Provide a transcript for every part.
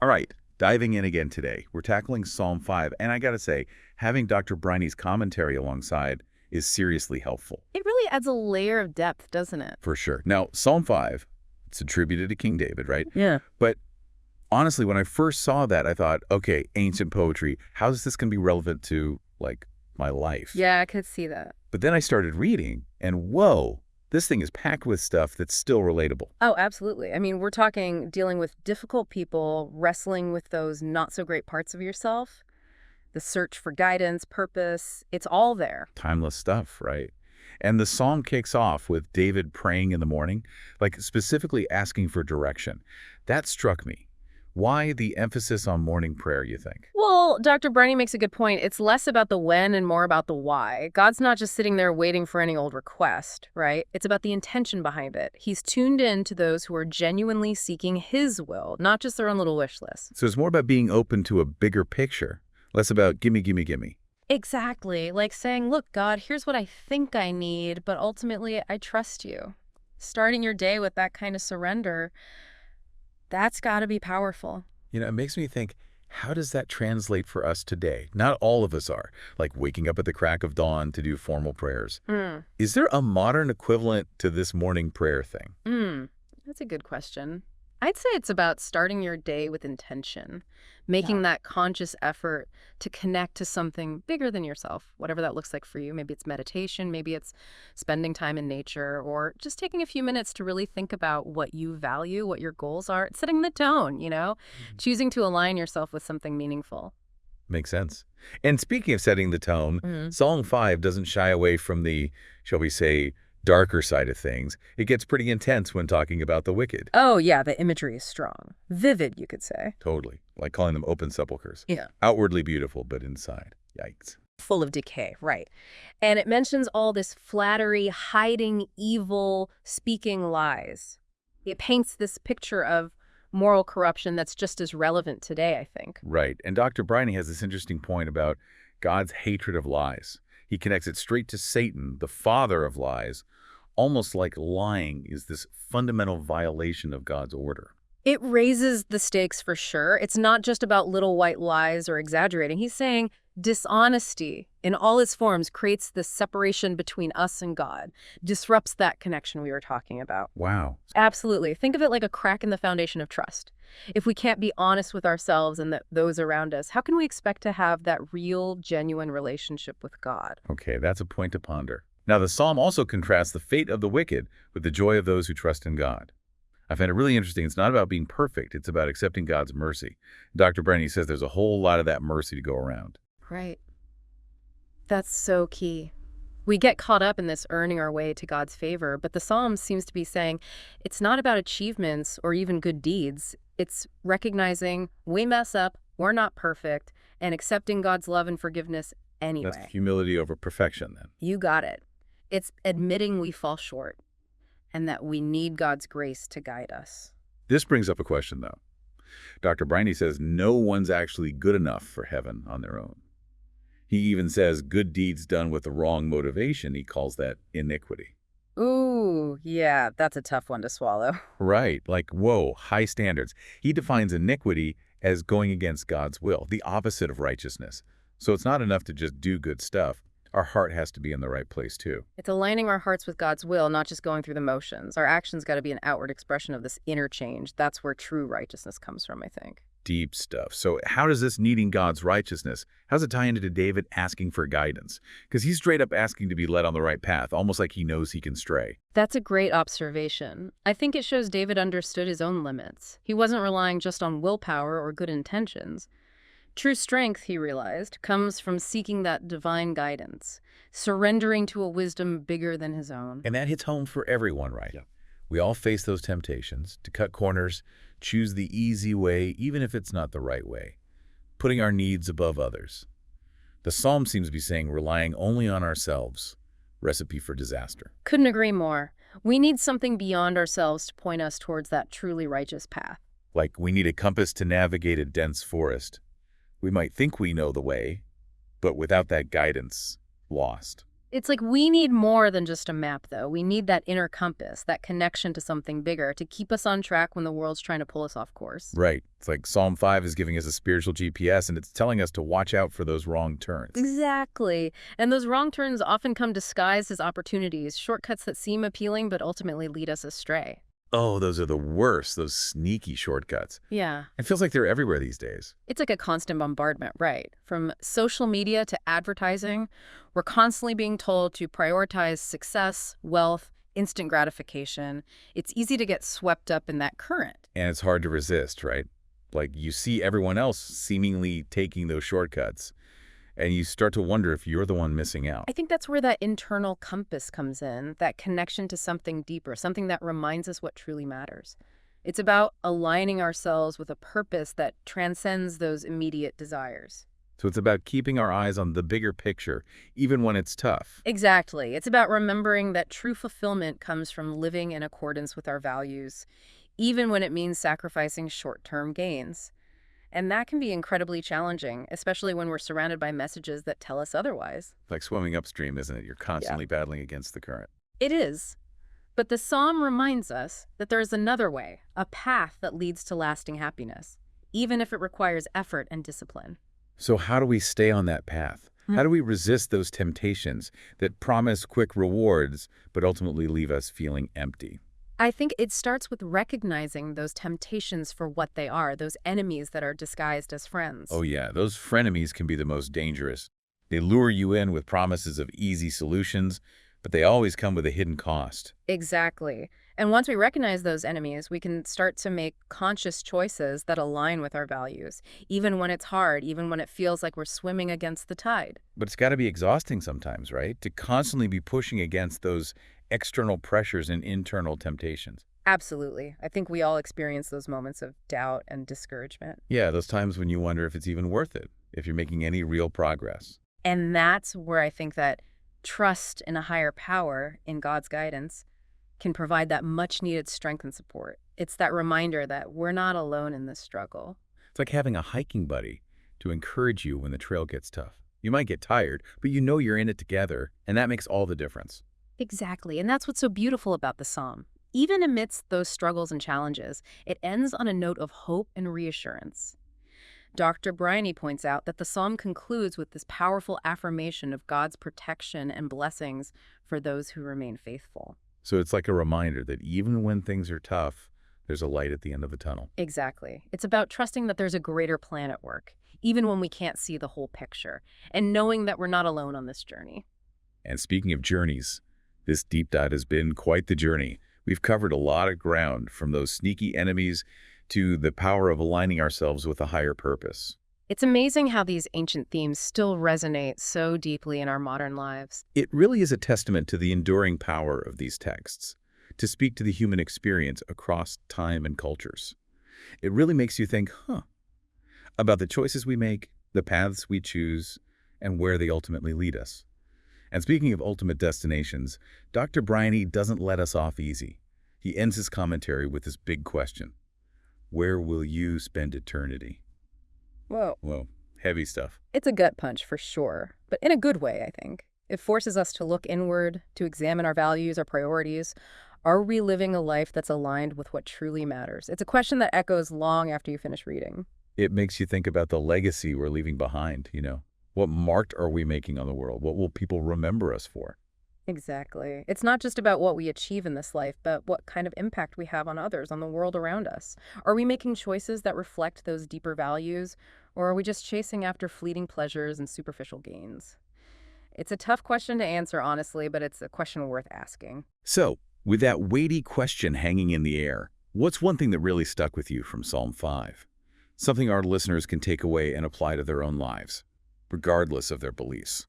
All right, diving in again today. We're tackling Psalm 5, and I gotta say, having Dr. Briney's commentary alongside is seriously helpful. It really adds a layer of depth, doesn't it? For sure. Now, Psalm 5, it's attributed to King David, right? Yeah. But honestly, when I first saw that, I thought, okay, ancient poetry, how is this going to be relevant to, like, my life? Yeah, I could see that. But then I started reading, and whoa, this thing is packed with stuff that's still relatable. Oh, absolutely. I mean, we're talking dealing with difficult people, wrestling with those not so great parts of yourself, the search for guidance, purpose. It's all there. Timeless stuff, right? And the psalm kicks off with David praying in the morning, like specifically asking for direction. That struck me. Why the emphasis on morning prayer, you think? Well, Dr. Briney makes a good point. It's less about the when and more about the why. God's not just sitting there waiting for any old request, right? It's about the intention behind it. He's tuned in to those who are genuinely seeking his will, not just their own little wish list. So it's more about being open to a bigger picture, less about gimme, gimme, gimme. Exactly. Like saying, look, God, here's what I think I need, but ultimately I trust you. Starting your day with that kind of surrender, that's got to be powerful. You know, it makes me think, how does that translate for us today? Not all of us are, like waking up at the crack of dawn to do formal prayers. Is there a modern equivalent to this morning prayer thing? That's a good question. I'd say it's about starting your day with intention, making that conscious effort to connect to something bigger than yourself, whatever that looks like for you. Maybe it's meditation, maybe it's spending time in nature, or just taking a few minutes to really think about what you value, what your goals are, setting the tone, choosing to align yourself with something meaningful. Makes sense. And speaking of setting the tone, Psalm 5 doesn't shy away from the, shall we say, darker side of things. It gets pretty intense when talking about the wicked. Oh, yeah, the imagery is strong. Vivid, you could say. Totally. Like calling them open sepulchers. Yeah. Outwardly beautiful, but inside. Yikes. Full of decay, right. And it mentions all this flattery, hiding evil, speaking lies. It paints this picture of moral corruption that's just as relevant today, I think. Right. And Dr. Briney has this interesting point about God's hatred of lies. He connects it straight to Satan, the father of lies, almost like lying is this fundamental violation of God's order. It raises the stakes for sure. It's not just about little white lies or exaggerating. He's saying dishonesty in all its forms creates this separation between us and God, disrupts that connection we were talking about. Wow. Absolutely. Think of it like a crack in the foundation of trust. If we can't be honest with ourselves and those around us, how can we expect to have that real, genuine relationship with God? Okay, that's a point to ponder. Now, the psalm also contrasts the fate of the wicked with the joy of those who trust in God. I find it really interesting. It's not about being perfect. It's about accepting God's mercy. Dr. Briney says there's a whole lot of that mercy to go around. Right. That's so key. We get caught up in this earning our way to God's favor, but the Psalm seems to be saying it's not about achievements or even good deeds. It's recognizing we mess up, we're not perfect, and accepting God's love and forgiveness anyway. That's humility over perfection, then. You got it. It's admitting we fall short and that we need God's grace to guide us. This brings up a question, though. Dr. Briney says no one's actually good enough for heaven on their own. He even says good deeds done with the wrong motivation, he calls that iniquity. Ooh, yeah, that's a tough one to swallow. Right, like, whoa, high standards. He defines iniquity as going against God's will, the opposite of righteousness. So it's not enough to just do good stuff. Our heart has to be in the right place, too. It's aligning our hearts with God's will, not just going through the motions. Our actions got to be an outward expression of this inner change. That's where true righteousness comes from, I think. Deep stuff. So how does this needing God's righteousness, how does it tie into David asking for guidance? Because he's straight up asking to be led on the right path, almost like he knows he can stray. That's a great observation. I think it shows David understood his own limits. He wasn't relying just on willpower or good intentions. True strength, he realized, comes from seeking that divine guidance, surrendering to a wisdom bigger than his own. And that hits home for everyone, right? Yeah. We all face those temptations to cut corners, choose the easy way, even if it's not the right way, putting our needs above others. The psalm seems to be saying relying only on ourselves, recipe for disaster. Couldn't agree more. We need something beyond ourselves to point us towards that truly righteous path. Like we need a compass to navigate a dense forest. We might think we know the way, but without that guidance, lost. It's like we need more than just a map, though. We need that inner compass, that connection to something bigger to keep us on track when the world's trying to pull us off course. Right. It's like Psalm 5 is giving us a spiritual GPS, and it's telling us to watch out for those wrong turns. Exactly. And those wrong turns often come disguised as opportunities, shortcuts that seem appealing but ultimately lead us astray. Oh, those are the worst, those sneaky shortcuts. Yeah. It feels like they're everywhere these days. It's like a constant bombardment, right? From social media to advertising, we're constantly being told to prioritize success, wealth, instant gratification. It's easy to get swept up in that current. And it's hard to resist, right? Like you see everyone else seemingly taking those shortcuts, and you start to wonder if you're the one missing out. I think that's where that internal compass comes in, that connection to something deeper, something that reminds us what truly matters. It's about aligning ourselves with a purpose that transcends those immediate desires. So it's about keeping our eyes on the bigger picture, even when it's tough. Exactly. It's about remembering that true fulfillment comes from living in accordance with our values, even when it means sacrificing short-term gains. And that can be incredibly challenging, especially when we're surrounded by messages that tell us otherwise. It's like swimming upstream, isn't it? You're constantly battling against the current. It is. But the psalm reminds us that there is another way, a path that leads to lasting happiness, even if it requires effort and discipline. So how do we stay on that path? How do we resist those temptations that promise quick rewards but ultimately leave us feeling empty? I think it starts with recognizing those temptations for what they are, those enemies that are disguised as friends. Oh yeah, those frenemies can be the most dangerous. They lure you in with promises of easy solutions, but they always come with a hidden cost. Exactly. And once we recognize those enemies, we can start to make conscious choices that align with our values, even when it's hard, even when it feels like we're swimming against the tide. But it's got to be exhausting sometimes, right? To constantly be pushing against those external pressures and internal temptations. Absolutely. I think we all experience those moments of doubt and discouragement. Yeah, those times when you wonder if it's even worth it, if you're making any real progress. And that's where I think that trust in a higher power, in God's guidance, can provide that much-needed strength and support. It's that reminder that we're not alone in this struggle. It's like having a hiking buddy to encourage you when the trail gets tough. You might get tired, but you know you're in it together, and that makes all the difference. Exactly, and that's what's so beautiful about the psalm. Even amidst those struggles and challenges, it ends on a note of hope and reassurance. Dr. Briney points out that the psalm concludes with this powerful affirmation of God's protection and blessings for those who remain faithful. So it's like a reminder that even when things are tough, there's a light at the end of the tunnel. Exactly. It's about trusting that there's a greater plan at work, even when we can't see the whole picture, and knowing that we're not alone on this journey. And speaking of journeys, this deep dive has been quite the journey. We've covered a lot of ground, from those sneaky enemies to the power of aligning ourselves with a higher purpose. It's amazing how these ancient themes still resonate so deeply in our modern lives. It really is a testament to the enduring power of these texts to speak to the human experience across time and cultures. It really makes you think, about the choices we make, the paths we choose, and where they ultimately lead us. And speaking of ultimate destinations, Dr. Briney doesn't let us off easy. He ends his commentary with this big question: where will you spend eternity? Whoa, heavy stuff. It's a gut punch for sure, but in a good way, I think. It forces us to look inward, to examine our values, our priorities. Are we living a life that's aligned with what truly matters? It's a question that echoes long after you finish reading. It makes you think about the legacy we're leaving behind, What mark are we making on the world? What will people remember us for? Exactly. It's not just about what we achieve in this life, but what kind of impact we have on others, on the world around us. Are we making choices that reflect those deeper values, or are we just chasing after fleeting pleasures and superficial gains? It's a tough question to answer, honestly, but it's a question worth asking. So, with that weighty question hanging in the air, what's one thing that really stuck with you from Psalm 5? Something our listeners can take away and apply to their own lives, regardless of their beliefs.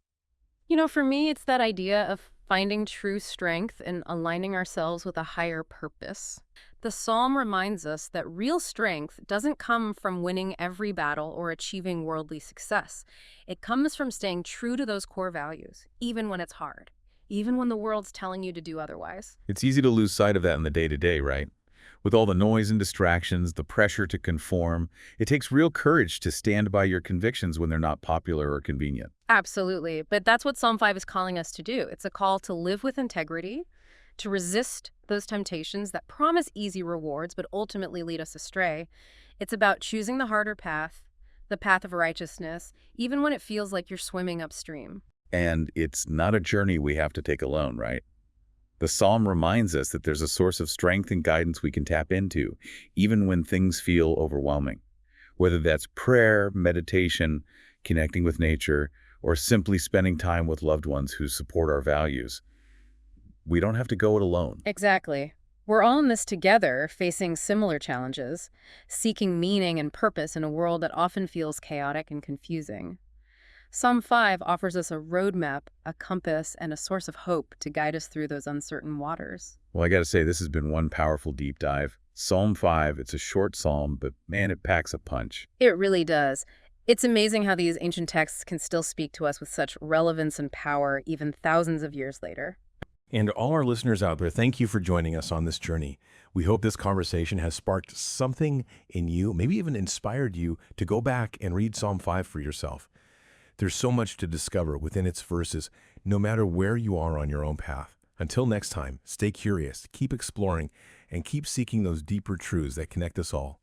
For me, it's that idea of finding true strength and aligning ourselves with a higher purpose. The psalm reminds us that real strength doesn't come from winning every battle or achieving worldly success. It comes from staying true to those core values, even when it's hard, even when the world's telling you to do otherwise. It's easy to lose sight of that in the day-to-day, right? With all the noise and distractions, the pressure to conform, it takes real courage to stand by your convictions when they're not popular or convenient. Absolutely. But that's what Psalm 5 is calling us to do. It's a call to live with integrity, to resist those temptations that promise easy rewards but ultimately lead us astray. It's about choosing the harder path, the path of righteousness, even when it feels like you're swimming upstream. And it's not a journey we have to take alone, right? The psalm reminds us that there's a source of strength and guidance we can tap into, even when things feel overwhelming. Whether that's prayer, meditation, connecting with nature, or simply spending time with loved ones who support our values, we don't have to go it alone. Exactly. We're all in this together, facing similar challenges, seeking meaning and purpose in a world that often feels chaotic and confusing. Psalm 5 offers us a roadmap, a compass, and a source of hope to guide us through those uncertain waters. Well, I got to say, this has been one powerful deep dive. Psalm 5, it's a short psalm, but man, it packs a punch. It really does. It's amazing how these ancient texts can still speak to us with such relevance and power even thousands of years later. And all our listeners out there, thank you for joining us on this journey. We hope this conversation has sparked something in you, maybe even inspired you to go back and read Psalm 5 for yourself. There's so much to discover within its verses, no matter where you are on your own path. Until next time, stay curious, keep exploring, and keep seeking those deeper truths that connect us all.